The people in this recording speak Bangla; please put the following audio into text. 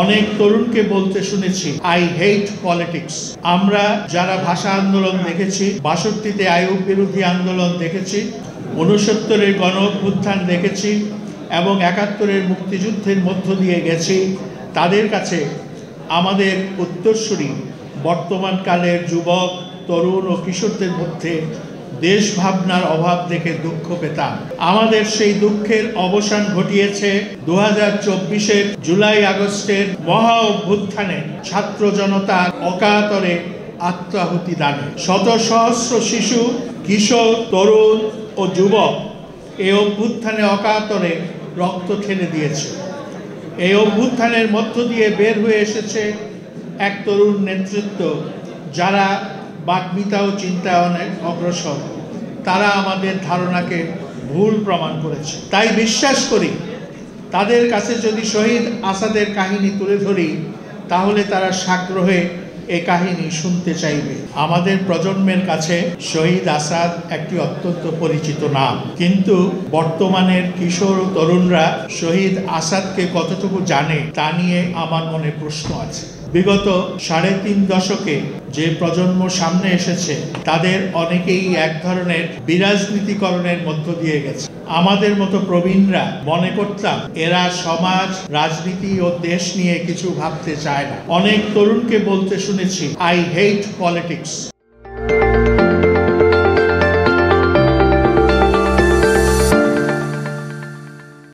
অনেক তরুণকে বলতে শুনেছি আই হেট পলিটিক্স। আমরা যারা ভাষা আন্দোলন দেখেছি, ৬২-তে আইয়ুব বিরোধী আন্দোলন দেখেছি, ৬৯-এর গণ অভ্যুত্থান দেখেছি এবং ৭১-এর মুক্তিযুদ্ধের মধ্য দিয়ে গেছি, তাদের কাছে আমাদের উত্তরসূরি বর্তমানকালের যুবক, তরুণ ও কিশোরদের মধ্যে দেশ ভাবনার অভাব দেখে দুঃখ পেতাম। আমাদের সেই দুঃখের অবসান ঘটিয়েছে ২০২৪-এর জুলাই আগস্টের মহা অভ্যুত্থানে ছাত্র জনতার অকাতরে আত্মাহুতি দানে। শত সহস্র শিশু, কিশোর, তরুণ ও যুবক এই অভ্যুত্থানে অকাতরে রক্ত ঢেলে দিয়েছে। এই অভ্যুত্থানের মধ্য দিয়ে বের হয়ে এসেছে এক তরুণ নেতৃত্ব, যারা বাগ্মিতা ও চিন্তায় অনেক অগ্রসর। তারা আমাদের ধারণাকে ভুল প্রমাণ করেছে। তাই বিশ্বাস করি, তাদের কাছে যদি শহীদ আসাদের কাহিনী তুলে ধরি, তাহলে তারা সাগ্রহে এ কাহিনী শুনতে চাইবে। আমাদের প্রজন্মের কাছে শহীদ আসাদ একটি অত্যন্ত পরিচিত নাম, কিন্তু বর্তমানের কিশোর ও তরুণরা শহীদ আসাদকে কতটুকু জানে তা নিয়ে আমার মনে প্রশ্ন আছে। বিগত ৩.৫ দশকে যে প্রজন্ম সামনে এসেছে, তাদের অনেকেই এক ধরনের বিরাজনীতিকরণের মধ্য দিয়ে গেছে। আমাদের মতো প্রবীণরা মনে করতাম এরা সমাজ, রাজনীতি ও দেশ নিয়ে কিছু ভাবতে চায় না। অনেক তরুণকে বলতে শুনেছি আই হেট পলিটিক্স।